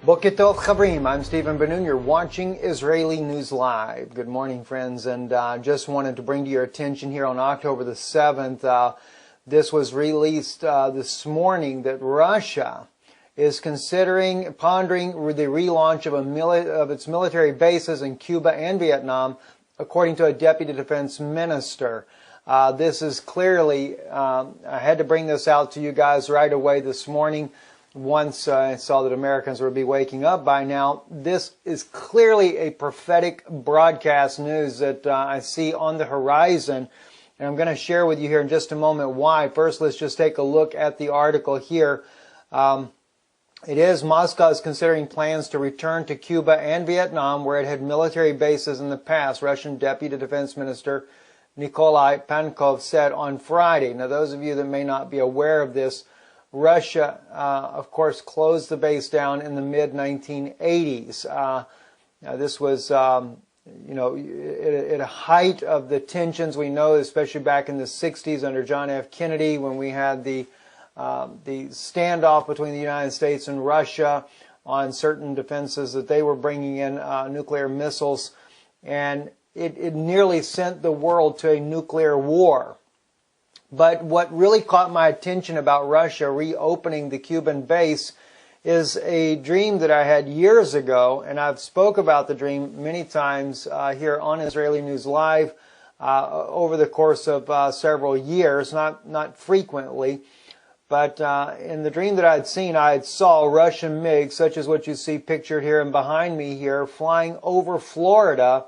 Boker Tov Chavrim, I'm Stephen Ben-Nun. You're watching Israeli News Live. Good morning, friends, and just wanted to bring to your attention here on October the 7th, this was released this morning that Russia is pondering the relaunch of its military bases in Cuba and Vietnam, according to a deputy defense minister. This is clearly, I had to bring this out to you guys right away this morning. Once I saw that Americans would be waking up by now. This is clearly a prophetic broadcast news that I see on the horizon. And I'm going to share with you here in just a moment why. First, let's just take a look at the article here. Moscow is considering plans to return to Cuba and Vietnam, where it had military bases in the past, Russian Deputy Defense Minister Nikolai Pankov said on Friday. Now, those of you that may not be aware of this, Russia, of course, closed the base down in the mid-1980s. This was, at a height of the tensions we know, especially back in the 60s under John F. Kennedy, when we had the standoff between the United States and Russia on certain defenses that they were bringing in nuclear missiles, and it nearly sent the world to a nuclear war. But what really caught my attention about Russia reopening the Cuban base is a dream that I had years ago, and I've spoke about the dream many times here on Israeli News Live over the course of several years, not frequently. But in the dream that I had seen, I saw Russian MiGs, such as what you see pictured here and behind me here, flying over Florida.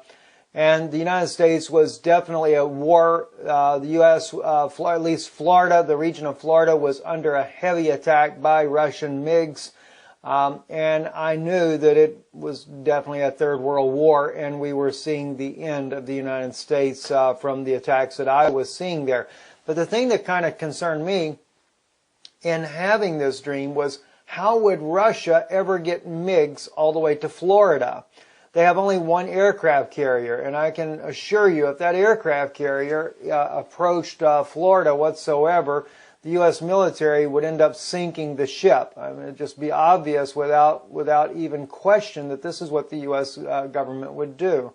And the United States was definitely at war. The U.S., at least Florida, the region of Florida, was under a heavy attack by Russian MiGs. And I knew that it was definitely a Third World War, and we were seeing the end of the United States from the attacks that I was seeing there. But the thing that kind of concerned me in having this dream was, how would Russia ever get MiGs all the way to Florida? They have only one aircraft carrier, and I can assure you, if that aircraft carrier approached Florida whatsoever, the U.S. military would end up sinking the ship. I mean, it'd just be obvious without even question that this is what the U.S. government would do,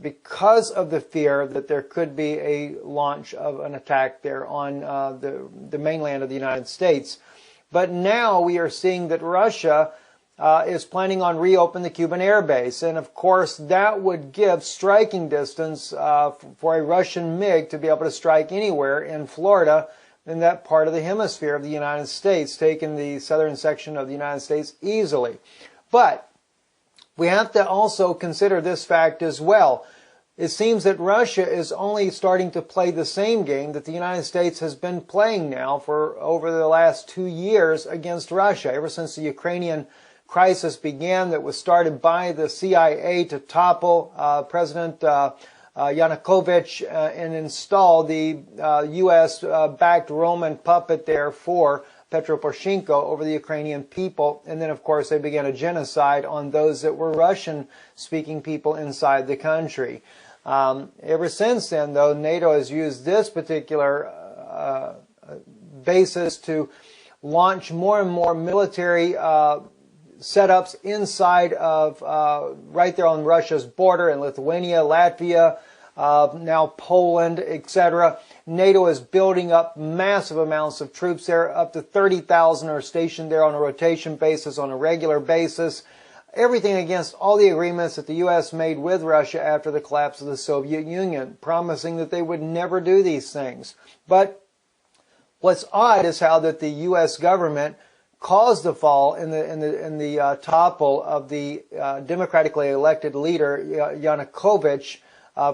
because of the fear that there could be a launch of an attack there on the mainland of the United States. But now we are seeing that Russia is planning on reopening the Cuban air base. And of course, that would give striking distance for a Russian MiG to be able to strike anywhere in Florida, in that part of the hemisphere of the United States, taking the southern section of the United States easily. But we have to also consider this fact as well. It seems that Russia is only starting to play the same game that the United States has been playing now for over the last 2 years against Russia, ever since the Ukrainian crisis began, that was started by the CIA to topple President Yanukovych and install the U.S.-backed Roman puppet there for Petro Poroshenko over the Ukrainian people. And then, of course, they began a genocide on those that were Russian-speaking people inside the country. Ever since then, though, NATO has used this particular basis to launch more and more military setups inside of right there on Russia's border in Lithuania, Latvia, now Poland, etc. NATO is building up massive amounts of troops there. Up to 30,000 are stationed there on a rotation basis, on a regular basis. Everything against all the agreements that the U.S. made with Russia after the collapse of the Soviet Union, promising that they would never do these things. But what's odd is how that the U.S. government caused the fall in the topple of the democratically elected leader Yanukovych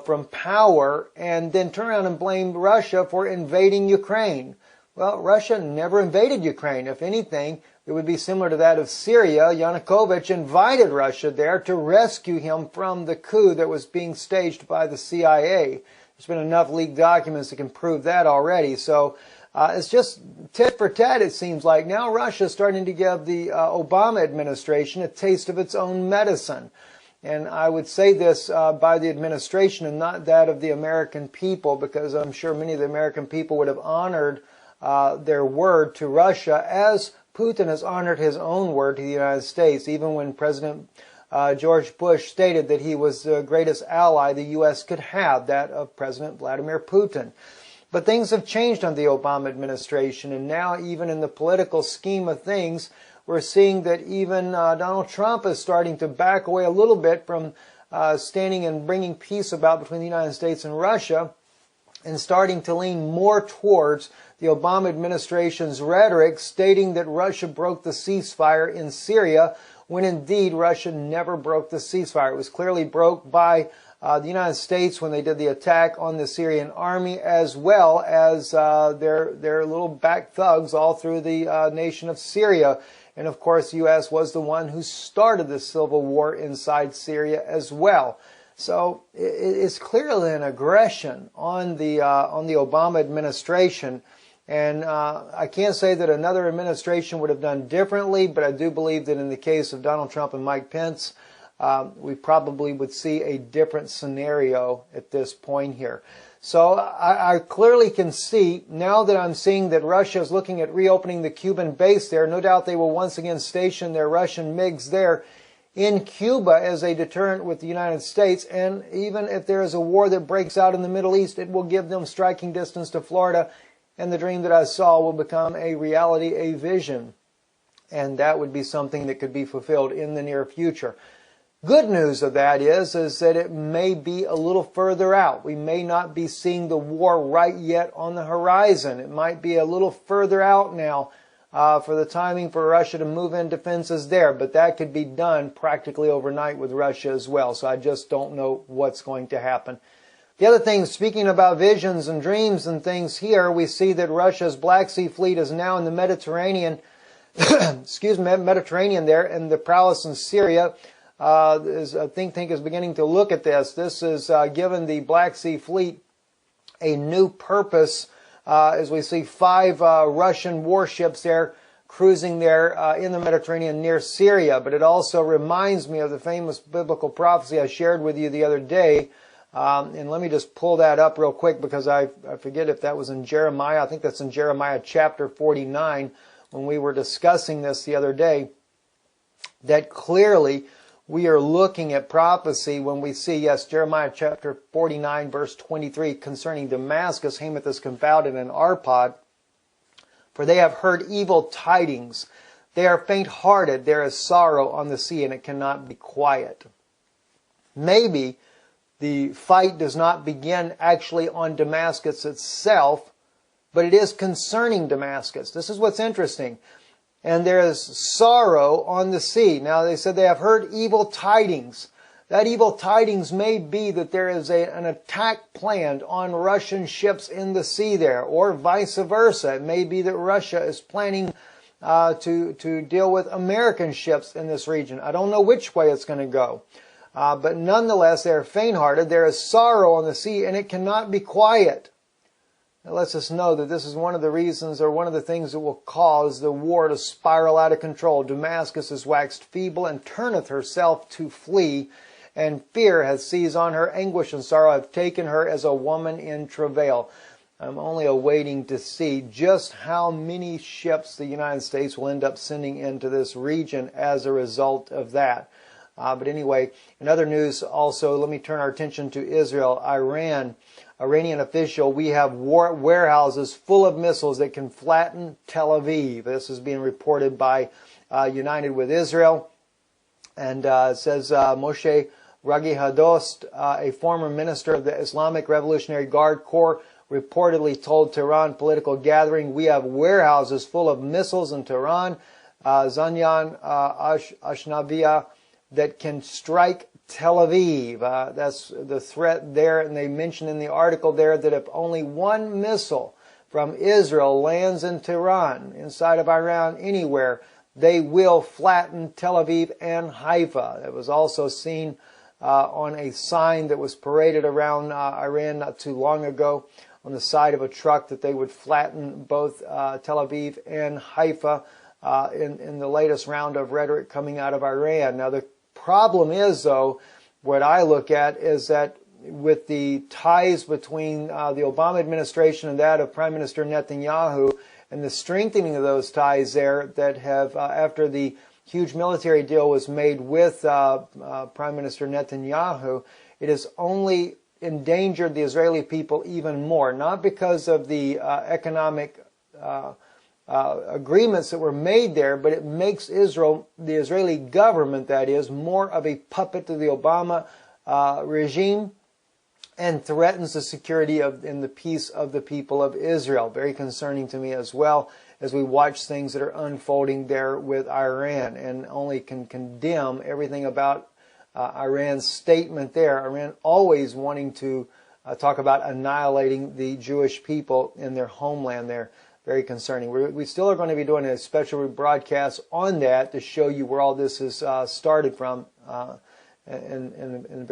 from power, and then turn around and blame Russia for invading Ukraine. Well, Russia never invaded Ukraine. If anything, it would be similar to that of Syria. Yanukovych invited Russia there to rescue him from the coup that was being staged by the CIA. There's been enough leaked documents that can prove that already. So it's just tit for tat, it seems like. Now Russia's starting to give the Obama administration a taste of its own medicine. And I would say this by the administration and not that of the American people, because I'm sure many of the American people would have honored their word to Russia as Putin has honored his own word to the United States, even when President George Bush stated that he was the greatest ally the U.S. could have, that of President Vladimir Putin. But things have changed under the Obama administration, and now even in the political scheme of things, we're seeing that even Donald Trump is starting to back away a little bit from standing and bringing peace about between the United States and Russia, and starting to lean more towards the Obama administration's rhetoric stating that Russia broke the ceasefire in Syria, when indeed Russia never broke the ceasefire. It was clearly broke by the United States when they did the attack on the Syrian army, as well as their little back thugs all through the nation of Syria. And of course, the U.S. was the one who started the civil war inside Syria as well. So it's clearly an aggression on the Obama administration. And I can't say that another administration would have done differently, but I do believe that in the case of Donald Trump and Mike Pence, we probably would see a different scenario at this point here. So I clearly can see, now that I'm seeing that Russia is looking at reopening the Cuban base there, no doubt they will once again station their Russian MiGs there in Cuba as a deterrent with the United States. And even if there is a war that breaks out in the Middle East, it will give them striking distance to Florida, and the dream that I saw will become a reality, a vision. And that would be something that could be fulfilled in the near future. Good news of that is that it may be a little further out. We may not be seeing the war right yet on the horizon. It might be a little further out now for the timing for Russia to move in defenses there. But that could be done practically overnight with Russia as well. So I just don't know what's going to happen. The other thing, speaking about visions and dreams and things here, we see that Russia's Black Sea Fleet is now in the Mediterranean, Mediterranean there, and the prowess in Syria. A think tank is beginning to look at this. This is given the Black Sea Fleet a new purpose, as we see 5 Russian warships there cruising there in the Mediterranean near Syria. But it also reminds me of the famous biblical prophecy I shared with you the other day. And let me just pull that up real quick, because I forget if that was in Jeremiah. I think that's in Jeremiah chapter 49 when we were discussing this the other day. That clearly we are looking at prophecy when we see, yes, Jeremiah chapter 49 verse 23 concerning Damascus, Hamath is confounded, and Arpad. For they have heard evil tidings. They are faint-hearted. There is sorrow on the sea, and it cannot be quiet. Maybe the fight does not begin actually on Damascus itself, but it is concerning Damascus. This is what's interesting. And there is sorrow on the sea. Now they said they have heard evil tidings. That evil tidings may be that there is an attack planned on Russian ships in the sea there, or vice versa. It may be that Russia is planning to deal with American ships in this region. I don't know which way it's going to go. But nonetheless, they are faint-hearted. There is sorrow on the sea, and it cannot be quiet. It lets us know that this is one of the reasons, or one of the things that will cause the war to spiral out of control. Damascus is waxed feeble, and turneth herself to flee, and fear hath seized on her. Anguish and sorrow have taken her as a woman in travail. I'm only awaiting to see just how many ships the United States will end up sending into this region as a result of that. But anyway, in other news also, let me turn our attention to Israel. Iranian official, we have warehouses full of missiles that can flatten Tel Aviv. This is being reported by United with Israel. And it says Moshe Ragi Hadost, a former minister of the Islamic Revolutionary Guard Corps, reportedly told Tehran political gathering, we have warehouses full of missiles in Tehran, Zanyan, Ashnavia, that can strike Tel Aviv. That's the threat there, and they mention in the article there that if only one missile from Israel lands in Tehran, inside of Iran, anywhere, they will flatten Tel Aviv and Haifa. It was also seen on a sign that was paraded around Iran not too long ago on the side of a truck, that they would flatten both Tel Aviv and Haifa in the latest round of rhetoric coming out of Iran. Now, the problem is, though, what I look at is that with the ties between the Obama administration and that of Prime Minister Netanyahu, and the strengthening of those ties there that have, after the huge military deal was made with Prime Minister Netanyahu, it has only endangered the Israeli people even more, not because of the economic agreements that were made there, but it makes Israel, the Israeli government that is, more of a puppet to the Obama regime, and threatens the security and the peace of the people of Israel. Very concerning to me as well, as we watch things that are unfolding there with Iran, and only can condemn everything about Iran's statement there. Iran always wanting to talk about annihilating the Jewish people in their homeland there. Very concerning. We still are going to be doing a special broadcast on that to show you where all this has started from in a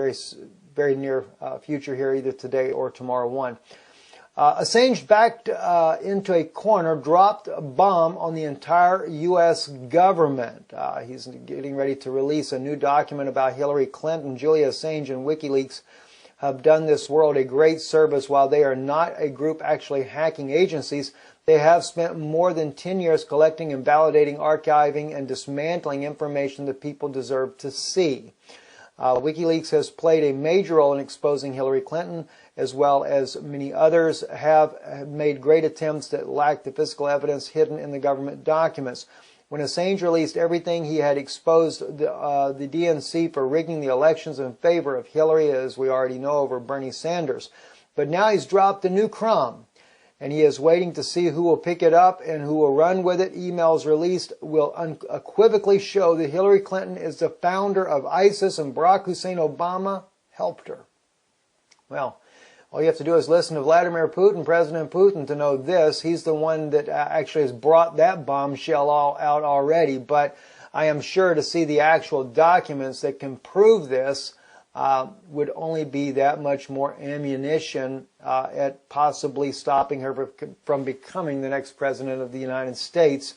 very near future here, either today or tomorrow one. Assange backed into a corner, dropped a bomb on the entire U.S. government. He's getting ready to release a new document about Hillary Clinton. Julian Assange and WikiLeaks have done this world a great service. While they are not a group actually hacking agencies, they have spent more than 10 years collecting and validating, archiving, and dismantling information that people deserve to see. WikiLeaks has played a major role in exposing Hillary Clinton, as well as many others have made great attempts that lack the physical evidence hidden in the government documents. When Assange released everything, he had exposed the DNC for rigging the elections in favor of Hillary, as we already know, over Bernie Sanders. But now he's dropped a new crumb, and he is waiting to see who will pick it up and who will run with it. Emails released will unequivocally show that Hillary Clinton is the founder of ISIS and Barack Hussein Obama helped her. Well, all you have to do is listen to Vladimir Putin, President Putin, to know this. He's the one that actually has brought that bombshell out already. But I am sure to see the actual documents that can prove this would only be that much more ammunition at possibly stopping her from becoming the next president of the United States.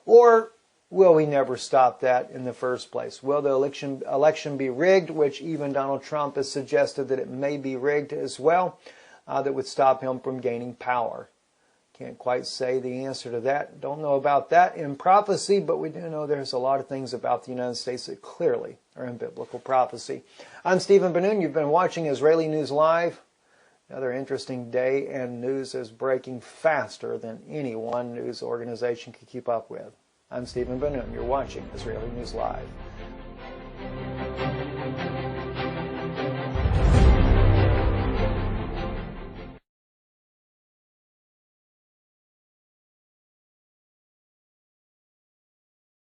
Or will we never stop that in the first place? Will the election be rigged, which even Donald Trump has suggested that it may be rigged as well, that would stop him from gaining power? Can't quite say the answer to that. Don't know about that in prophecy, but we do know there's a lot of things about the United States that clearly are in biblical prophecy. I'm Stephen Ben-Nun. You've been watching Israeli News Live. Another interesting day, and news is breaking faster than any one news organization could keep up with. I'm Stephen Ben-Nun. You're watching Israeli News Live.